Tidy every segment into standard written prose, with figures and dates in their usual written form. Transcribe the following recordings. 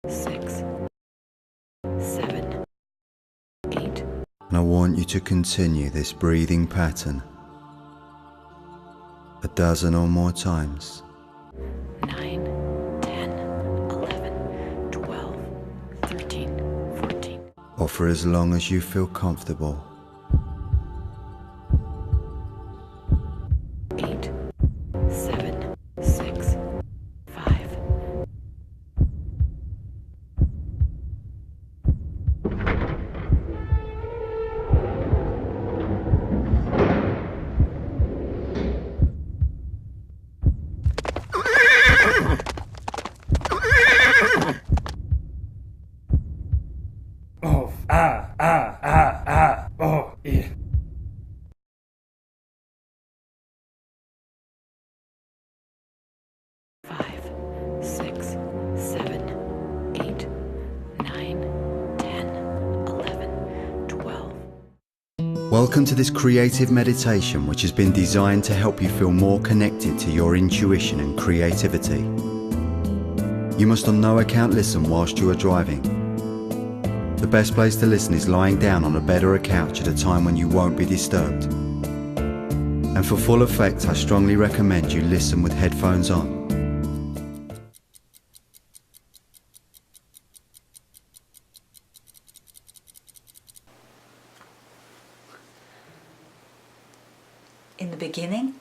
6, 7, 8. And I want you to continue this breathing pattern a dozen or more times. 9, 10, 11, 12, 13, 14. Or for as long as you feel comfortable. 8, 7, 6, 5. Oh, oh, yeah. 5, 6, 7, 8, 9, 10, 11, 12. Welcome to this creative meditation, which has been designed to help you feel more connected to your intuition and creativity. You must on no account listen whilst you are driving. The best place to listen is lying down on a bed or a couch at a time when you won't be disturbed. And for full effect, I strongly recommend you listen with headphones on. In the beginning,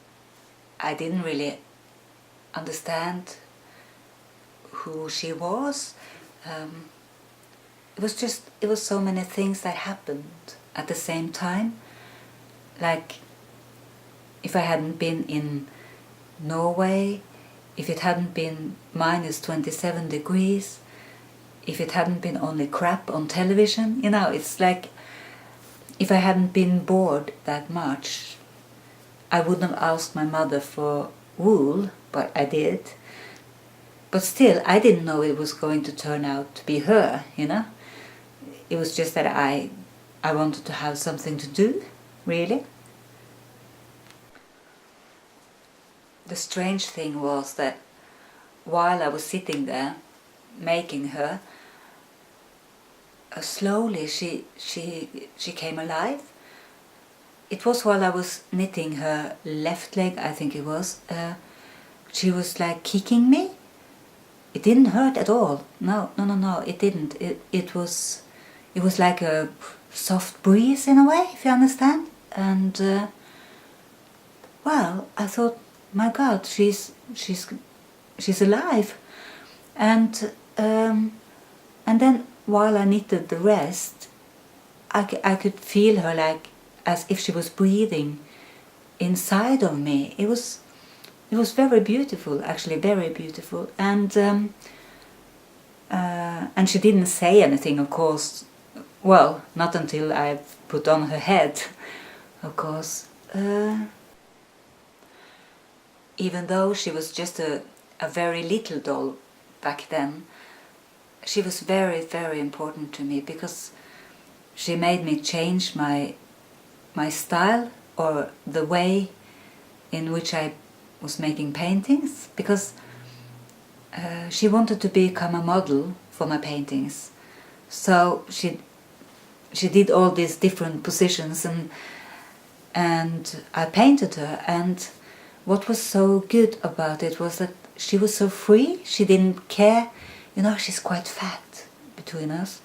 I didn't really understand who she was. It was so many things that happened at the same time. Like, if I hadn't been in Norway, if it hadn't been minus 27 degrees, if it hadn't been only crap on television, it's like, if I hadn't been bored that much, I wouldn't have asked my mother for wool, but I did. But still, I didn't know it was going to turn out to be her, It was just that I wanted to have something to do, really. The strange thing was that while I was sitting there making her, slowly she came alive. It was while I was knitting her left leg, I think it was. She was like kicking me. It didn't hurt at all. No, it didn't. It was like a soft breeze in a way, if you understand. And well, I thought, my God, she's alive. And then while I knitted the rest, I could feel her like as if she was breathing inside of me. It was very beautiful, actually, very beautiful. And she didn't say anything, of course. Well, not until I put on her head, of course. Even though she was just a very little doll back then, she was very, very important to me, because she made me change my style, or the way in which I was making paintings, because she wanted to become a model for my paintings. So she did all these different positions, and I painted her. And what was so good about it was that she was so free. She didn't care. She's quite fat between us,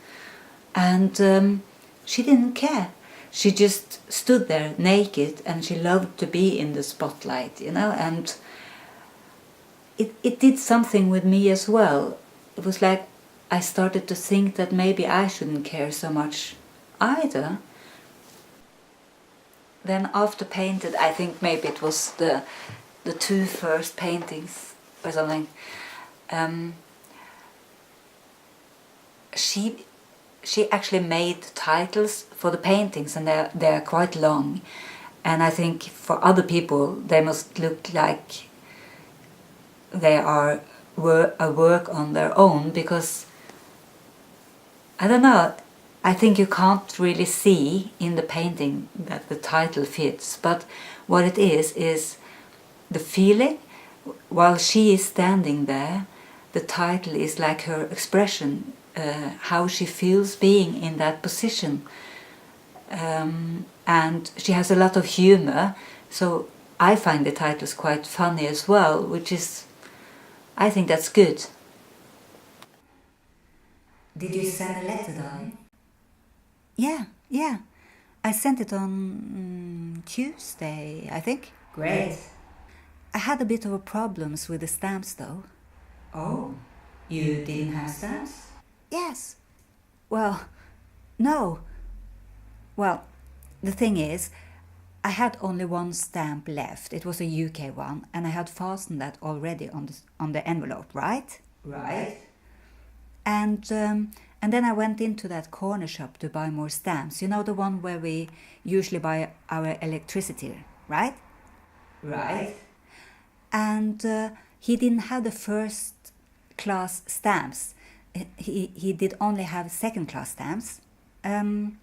and she didn't care. She just stood there naked, and she loved to be in the spotlight, and it did something with me as well. It was like I started to think that maybe I shouldn't care so much either. Then after painted, I think maybe it was the 2 first paintings or something, she actually made titles for the paintings, and they're quite long. And I think for other people they must look like they are a work on their own, because I don't know, I think you can't really see in the painting that the title fits, but what it is the feeling while she is standing there, the title is like her expression, how she feels being in that position. And she has a lot of humor, so I find the titles quite funny as well, which is, I think that's good. Did you send a letter, darling? Yeah. I sent it on Tuesday, I think. Great. I had a bit of problems with the stamps, though. Oh, you didn't have stamps? Yes. Well, no. Well, the thing is, I had only one stamp left. It was a UK one, and I had fastened that already on the envelope, right? Right. And then I went into that corner shop to buy more stamps. You know, the one where we usually buy our electricity, right? Right. And he didn't have the first class stamps. He did only have second class stamps. And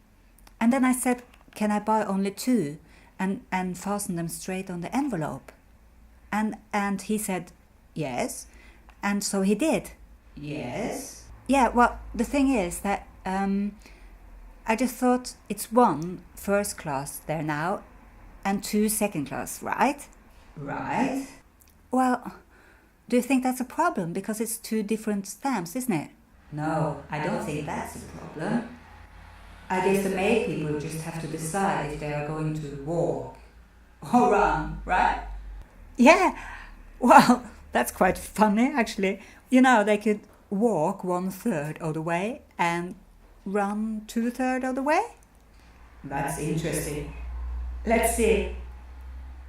then I said, can I buy only 2 and fasten them straight on the envelope? And he said, yes. And so he did. Yes. Yeah, well, the thing is that I just thought it's 1 first class there now and 2 second class, right? Right. Well, do you think that's a problem? Because it's 2 different stamps, isn't it? No, I don't think that's a problem. I guess the May people just have to decide if they are going to walk or run, right? Yeah, well, that's quite funny, actually. You know, they could walk 1/3 of the way and run 2/3 of the way. That's interesting. Let's see.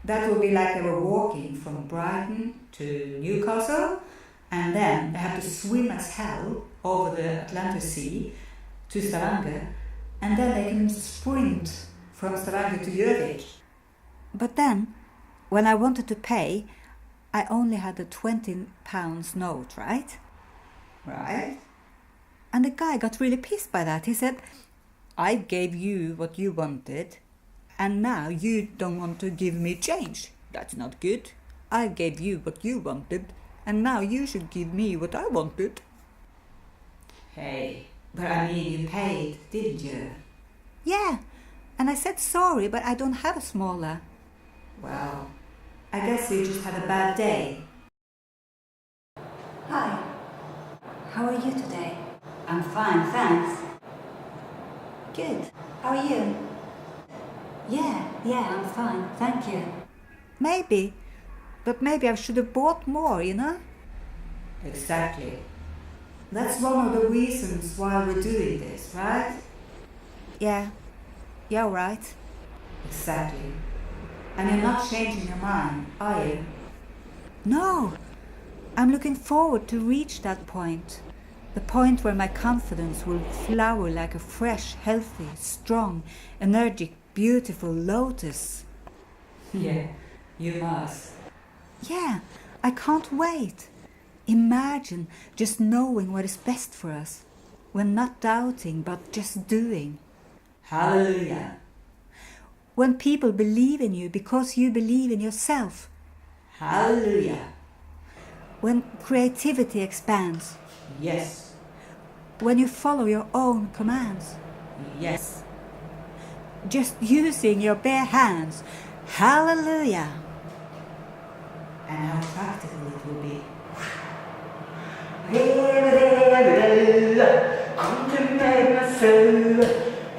That would be like they were walking from Brighton to Newcastle, and then they have to swim as hell over the Atlantic Sea to Stavanger, and then they can sprint from Stavanger to Gjøvik. But then, when I wanted to pay, I only had a £20 note, right? Right. And the guy got really pissed by that. He said, I gave you what you wanted, and now you don't want to give me change. That's not good. I gave you what you wanted, and now you should give me what I wanted. Hey, but I mean, you paid, didn't you? Yeah, and I said sorry, but I don't have a smaller. Well, I guess you just had a bad day. Hi, how are you today? I'm fine, thanks. Good, how are you? Yeah, I'm fine, thank you. Maybe, but maybe I should have bought more, you know? Exactly. That's one of the reasons why we're doing this, right? Yeah, you're right. Exactly. And you're not changing your mind, are you? No, I'm looking forward to reach that point. The point where my confidence will flower like a fresh, healthy, strong, energetic, beautiful lotus. Yeah, you must. Yeah, I can't wait. Imagine just knowing what is best for us. We're not doubting, but just doing. Hallelujah. When people believe in you because you believe in yourself. Hallelujah. When creativity expands. Yes. When you follow your own commands. Yes. Just using your bare hands. Hallelujah. And how practical it will be. Kom til meg med sau.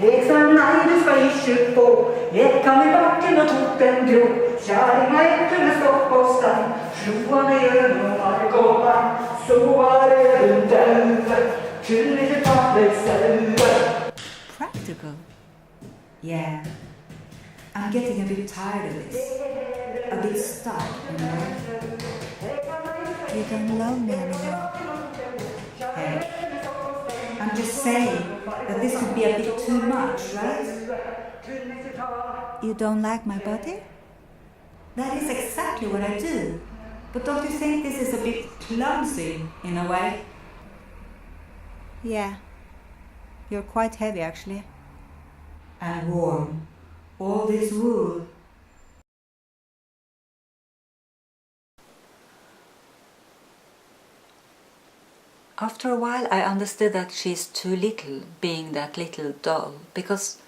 Jeg sa nei, du skal ikke få. Jeg kan i bakken og tok en gro. Kjæringa jeg kunne stå på stein. Slo han gjennom mark og bein. Så var det rundt øve. Kunne ikke ta deg saue. Practical? Yeah. I'm getting a bit tired of this. A bit stuck, you know. You don't love me anymore. Hey, I'm just saying that this could be a bit too much, right? You don't like my body? That is exactly what I do. But don't you think this is a bit clumsy in a way? Yeah, you're quite heavy actually. And warm. All this wool. after a while I understood that she's too little, being that little doll, because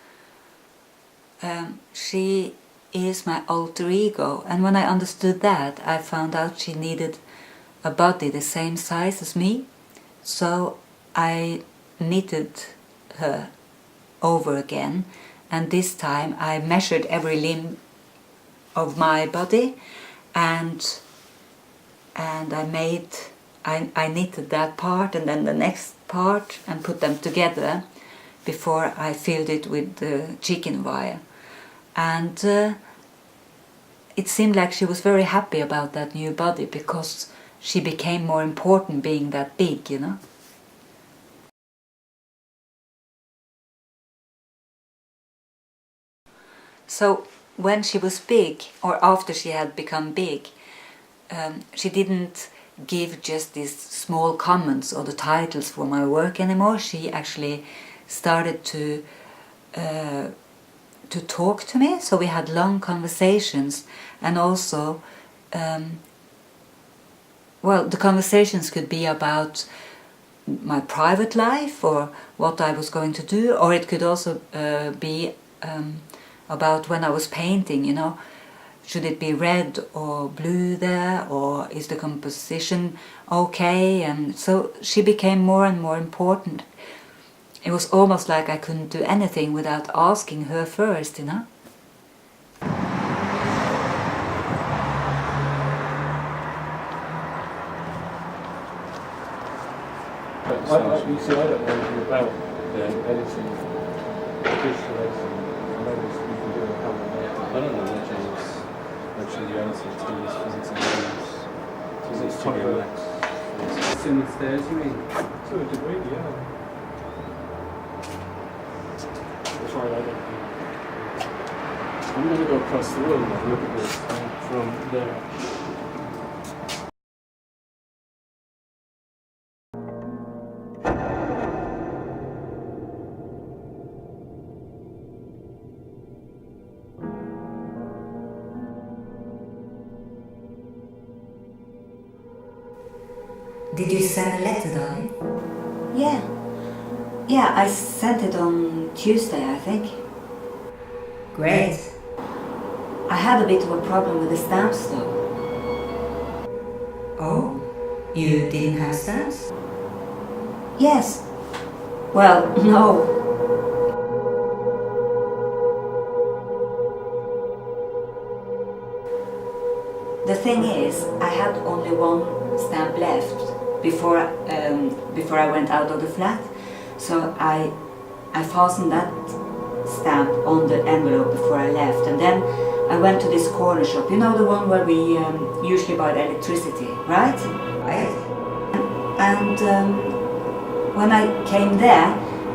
she is my alter ego, and when I understood that, I found out she needed a body the same size as me, so I knitted her over again, and this time I measured every limb of my body, and I knitted that part and then the next part and put them together before I filled it with the chicken wire. And it seemed like she was very happy about that new body, because she became more important being that big, you know. So when she was big, or after she had become big, she didn't give just these small comments or the titles for my work anymore. She actually started to talk to me, so we had long conversations, and also well, the conversations could be about my private life or what I was going to do, or it could also be about when I was painting, you know, should it be red or blue there, or is the composition okay? And so she became more and more important. It was almost like I couldn't do anything without asking her first, you know. You see, I don't know anything about editing, digital editing. I know this you can do a couple of I don't know what James actually reality tools, physics and games. Physics Quite Studio good. Max. Similar to theirs, you mean? to a degree, yeah. That's why I don't do. I'm going to go across the room and look at this from there. Did you send a letter, darling? Yeah. Yeah, I sent it on Tuesday, I think. Great. I had a bit of a problem with the stamps, though. Oh? You didn't have stamps? Yes. Well, no. The thing is, I had only one stamp left before I went out of the flat, so I fastened that stamp on the envelope before I left, and then I went to this corner shop, you know, the one where we usually buy the electricity, right? Right. And when I came there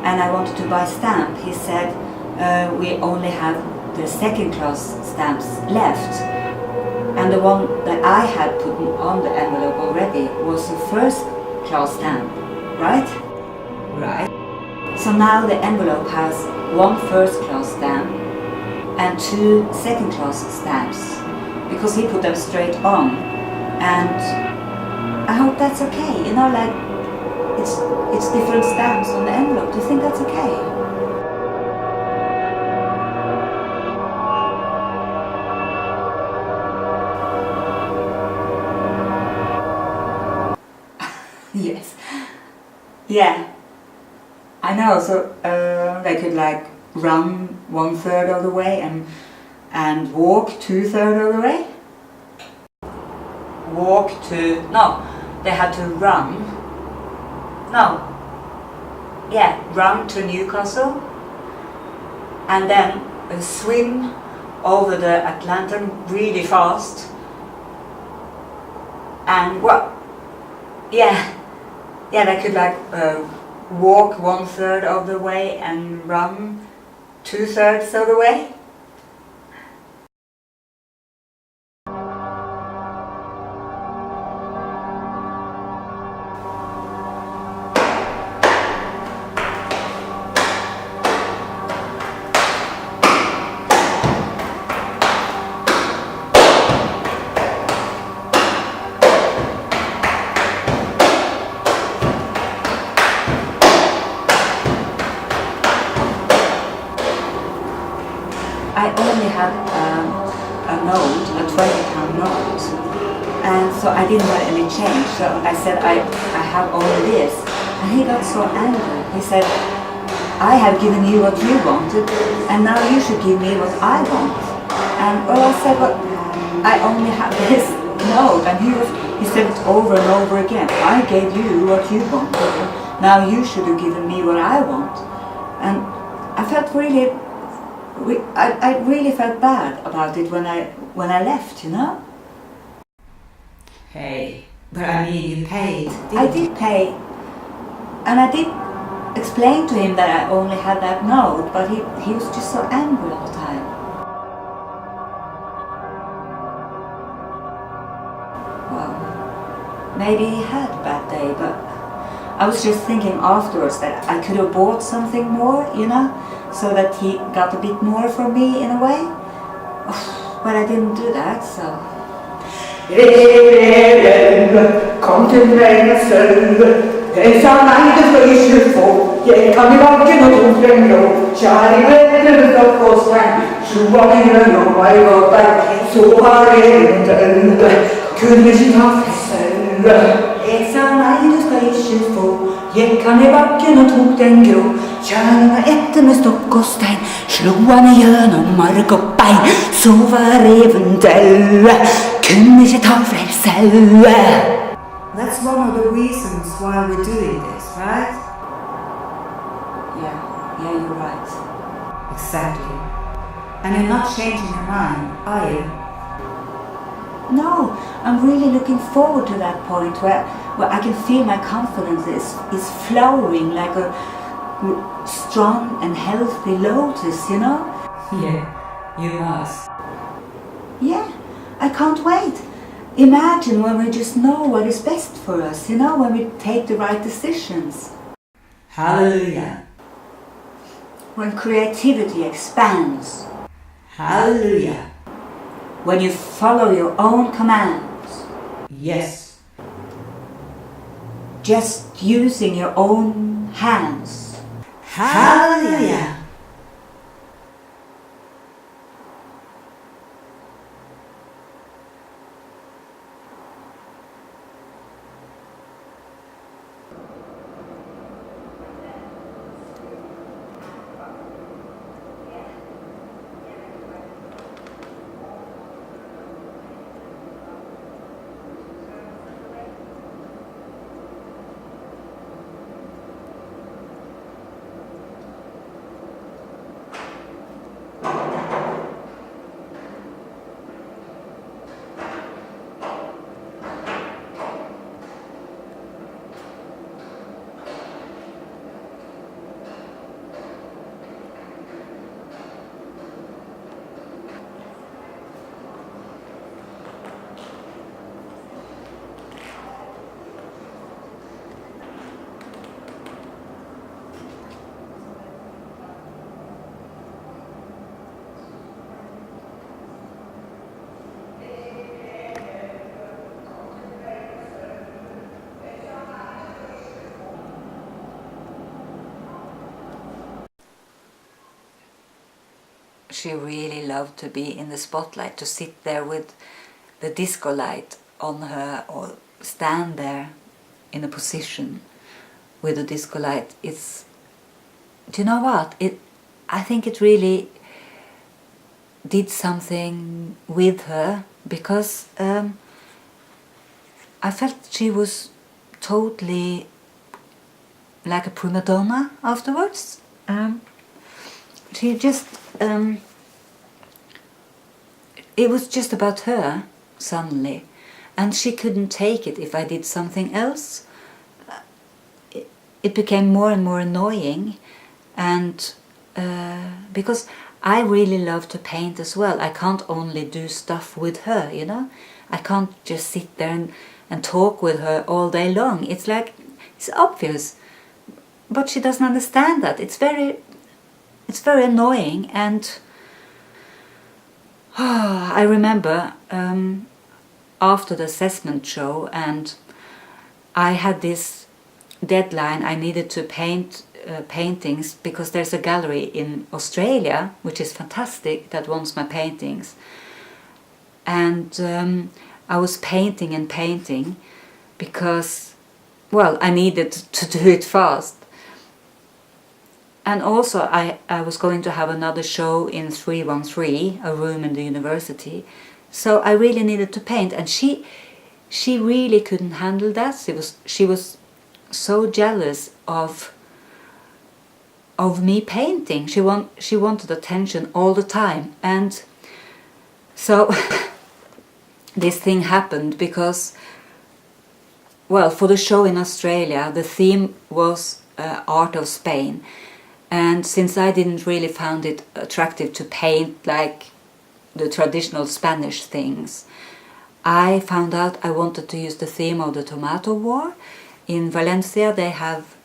and I wanted to buy stamp, he said we only have the second class stamps left. And the one that I had put on the envelope already was a first class stamp, right? Right. So now the envelope has one first class stamp and two second class stamps, because he put them straight on. And I hope that's okay, you know, like it's different stamps on the envelope. Do you think that's okay? Yes. Yeah. I know. So they could like run 1/3 of the way and walk 2/3 of the way. No, they had to run. No. Yeah, run to Newcastle and then swim over the Atlantic really fast. And what? Yeah, they could like walk 1/3 of the way and run 2/3 of the way. a note, a 20-pound note. And so I didn't have any change. So I said, I have only this. And he got so angry. He said, I have given you what you wanted, and now you should give me what I want. And well, I said, but I only have this note. And he said it over and over again. I gave you what you wanted, now you should have given me what I want. And I felt really, I really felt bad about it when I left, you know. Hey, but I mean you paid. I did pay, and I did explain to him that I only had that note, but he was just so angry all the time. Well, maybe he had a bad day, but I was just thinking afterwards that I could have bought something more, you know, so that he got a bit more from me in a way. But I didn't do that, so... Kom till mig en stund. Det sa mig det ska ju få. Jag kan i backen och tog den då. Kär i vägen och på strand. Så var det en jobba i gatan. Så var det en död. Kunde inte ta festen. Det sa mig det ska ju få. Jag kan i backen och tog den grå. Kärringen ätte med stock och sten. Slog han igenom mark och bein. Så var reven död. Kunde inte ta festen. That's one of the reasons why we're doing this, right? Yeah, you're right. Exactly. And you're not changing your mind, are you? No, I'm really looking forward to that point where I can feel my confidence is flowering like a strong and healthy lotus, you know? Yeah, you must. Yeah, I can't wait. Imagine when we just know what is best for us, you know, when we take the right decisions. Hallelujah. When creativity expands. Hallelujah. When you follow your own commands. Yes. Just using your own hands. Hallelujah. She really loved to be in the spotlight, to sit there with the disco light on her or stand there in a position with the disco light. It's, do you know what? I think it really did something with her because I felt she was totally like a prima donna afterwards. She just, it was just about her suddenly, and she couldn't take it if I did something else. It became more and more annoying, and because I really love to paint as well. I can't only do stuff with her, you know. I can't just sit there and talk with her all day long. It's like, it's obvious, but she doesn't understand that. It's very annoying, and I remember after the assessment show, and I had this deadline. I needed to paint paintings because there's a gallery in Australia which is fantastic that wants my paintings, and I was painting and painting because, well, I needed to do it fast. And also I was going to have another show in 313, a room in the university, so I really needed to paint, and she really couldn't handle that. She was so jealous of me painting. She wanted attention all the time, and so this thing happened because, well, for the show in Australia, the theme was art of Spain, and since I didn't really find it attractive to paint like the traditional Spanish things, I found out I wanted to use the theme of the tomato war. In Valencia they have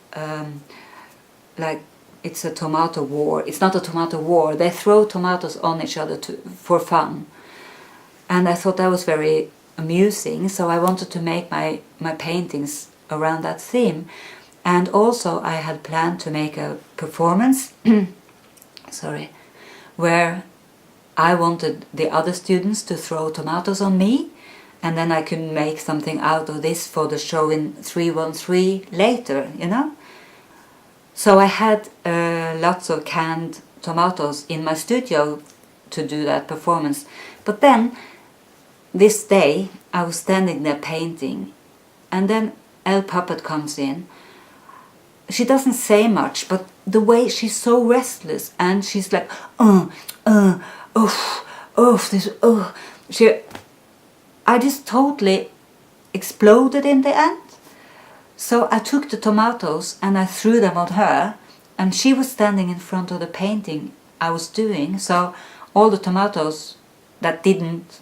like, it's a tomato war. It's not a tomato war. They throw tomatoes on each other for fun. And I thought that was very amusing, so I wanted to make my paintings around that theme. And also I had planned to make a performance sorry, where I wanted the other students to throw tomatoes on me, and then I could make something out of this for the show in 313 later, you know? So I had lots of canned tomatoes in my studio to do that performance. But then, this day, I was standing there painting, and then Ell Puppet comes in. She doesn't say much, but the way she's so restless, and she's like, I just totally exploded in the end. So I took the tomatoes and I threw them on her, and she was standing in front of the painting I was doing, so all the tomatoes that didn't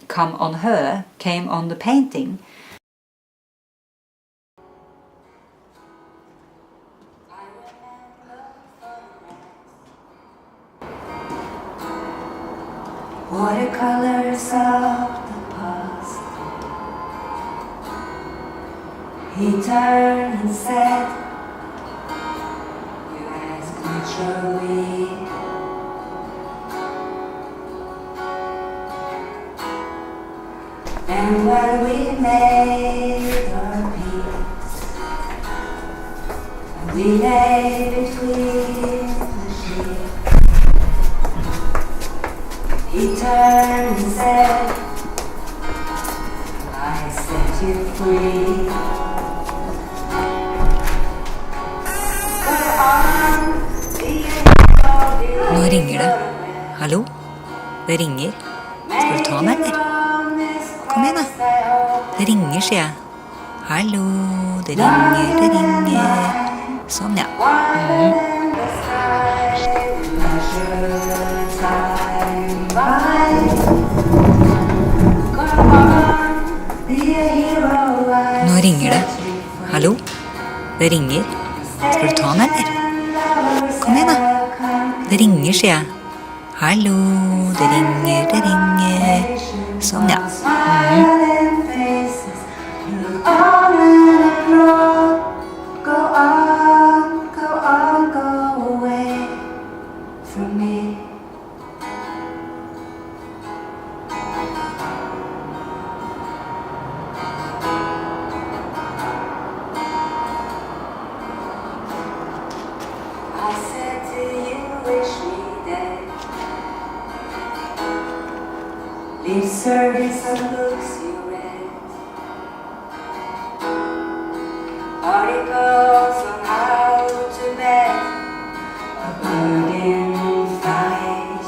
come on her came on the painting. Watercolors of the past. He turned and said, "You ask naturally." And while we made our peace, and we lay between the sheets, he turned and said, "I set you free." Nå ringer det. Hallo? Det ringer. Skal du ta meg, eller? Kom igjen, da. Det ringer, sier jeg. Hallo, det ringer. Sånn, ja. Nå ringer det. Hallo? Det ringer. Skal du ta meg, eller? Kom igjen, da. Det ringer, sier jeg. Hallo, det ringer. Sånn, ja. Service of books you read, articles on how to bet a bird in flight.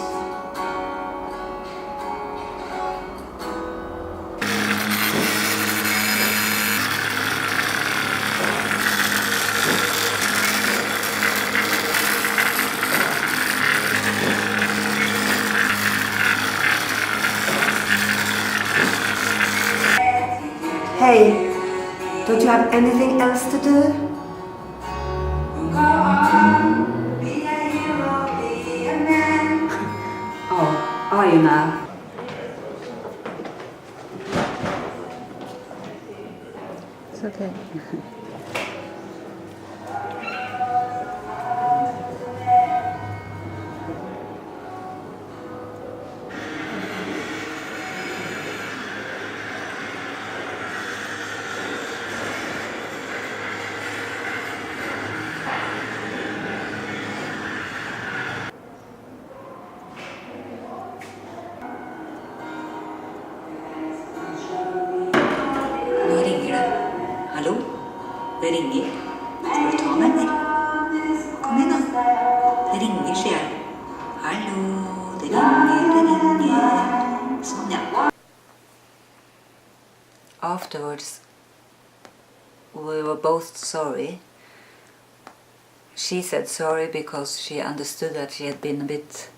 Hey, don't you have anything else to do? Go on, be a hero, be a man. Oh, are you now? It's okay. Det ringer. Skal du ta den, eller? Kom igjen, da. Det ringer, sier jeg. Hallo, det ringer. Sånn, ja. Afterwards, we were both sorry. She said sorry because she understood that she had been a bit...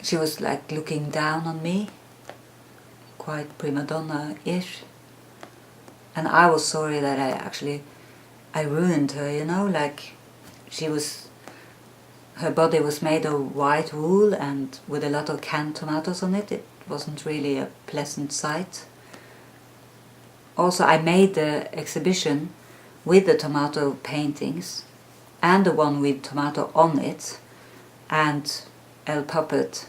She was like looking down on me, quite prima donna-ish. And I was sorry that I ruined her, you know, like her body was made of white wool and with a lot of canned tomatoes on it. It wasn't really a pleasant sight. Also, I made the exhibition with the tomato paintings and the one with tomato on it and Ell Puppet,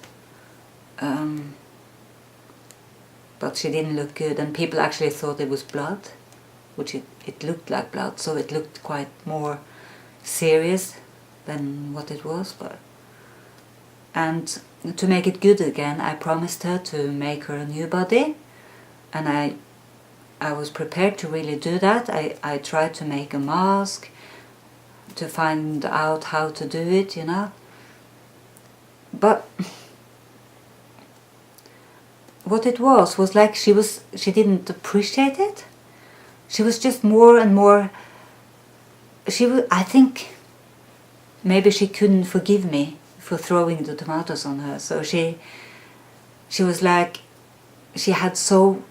but she didn't look good, and people actually thought it was blood, which it looked like blood, so it looked quite more serious than what it was. And to make it good again, I promised her to make her a new body, and I was prepared to really do that. I tried to make a mask, to find out how to do it, you know. But what it was like she didn't appreciate it. She was just more and more, I think maybe she couldn't forgive me for throwing the tomatoes on her. So she was like, she had so,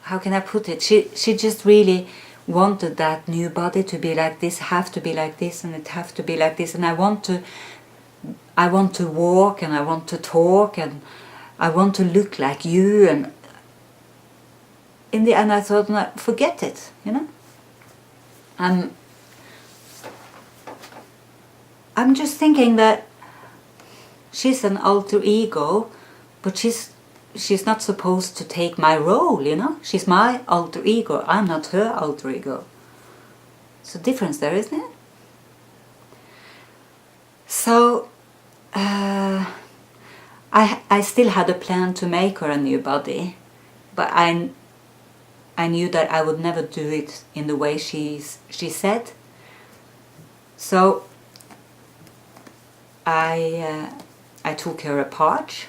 how can I put it? She just really wanted that new body to be like this, have to be like this, and it have to be like this. And I want to walk, and I want to talk, and I want to look like you. And in the end I thought, no, forget it, you know. I'm just thinking that she's an alter ego, but she's not supposed to take my role, you know. She's my alter ego, I'm not her alter ego. It's a difference there, isn't it? So I still had a plan to make her a new body, but I knew that I would never do it in the way she said. So I took her apart.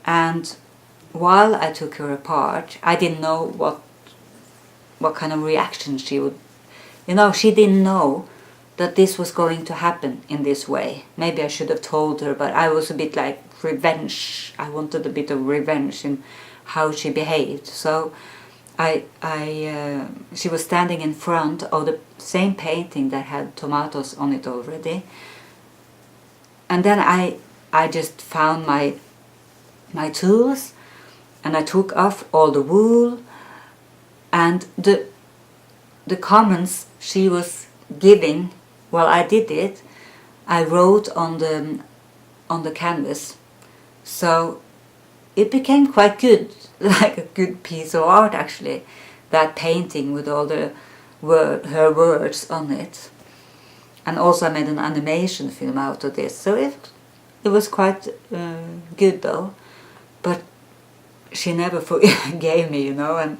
And while I took her apart, I didn't know what kind of reaction she would... You know, she didn't know that this was going to happen in this way. Maybe I should have told her, but I was a bit like, revenge. I wanted a bit of revenge in how she behaved. So she was standing in front of the same painting that had tomatoes on it already. And then I just found my tools, and I took off all the wool, and the comments she was giving while I did it, I wrote on the canvas. So it became quite good, like a good piece of art actually, that painting with all her words on it. And also I made an animation film out of this, so it was quite good though. But she never forgave me, you know. And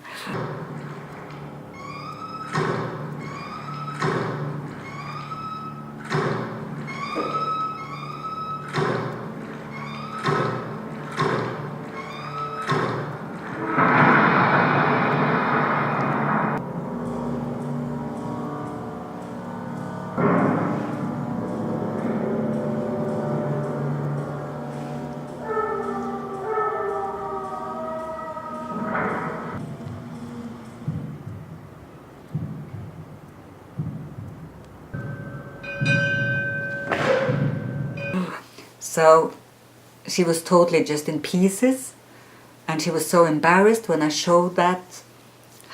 so she was totally just in pieces, and she was so embarrassed when I showed that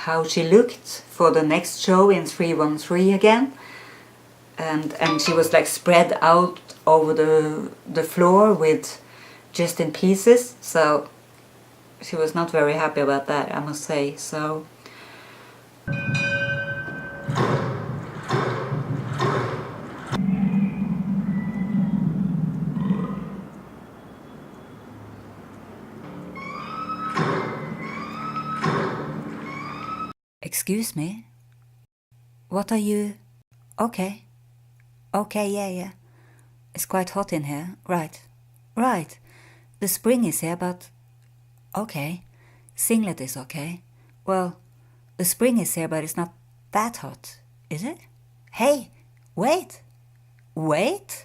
how she looked for the next show in 313 again, and she was like spread out over the floor with just in pieces. So she was not very happy about that, I must say. So Excuse me? What are you... Okay. Okay, yeah. It's quite hot in here. Right. The spring is here, but... Okay. Singlet is okay. Well, the spring is here, but it's not that hot, is it? Hey, wait! What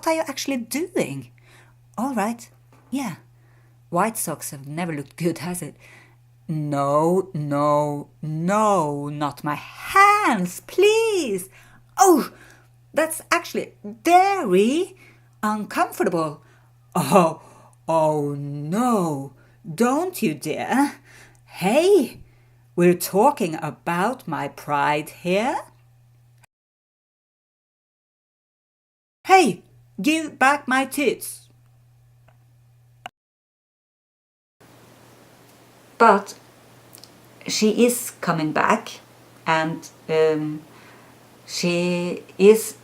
are you actually doing? All right, yeah. White socks have never looked good, has it? No, not my hands, please! Oh, that's actually very uncomfortable. Oh no, don't you dare. Hey, we're talking about my pride here. Hey, give back my tits. but she is coming back, and she is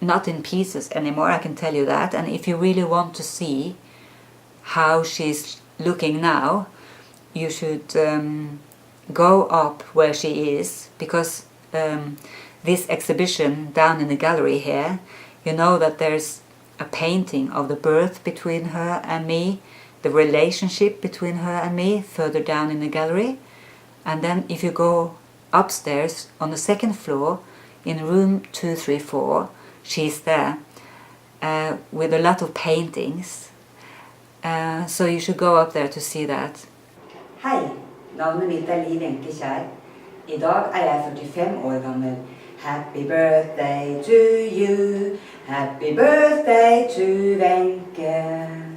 not in pieces anymore, I can tell you that. And if you really want to see how she's looking now, you should go up where she is, because this exhibition down in the gallery here, you know that there's a painting of the birth between her and me, the relationship between her and me further down in the gallery. And then if you go upstairs on the second floor in room 234, she's there with a lot of paintings. So you should go up there to see that. Hei, navnet mitt Liv Enkekjær. I dag jeg 45 år gammel. Happy birthday to you, happy birthday to Wenche.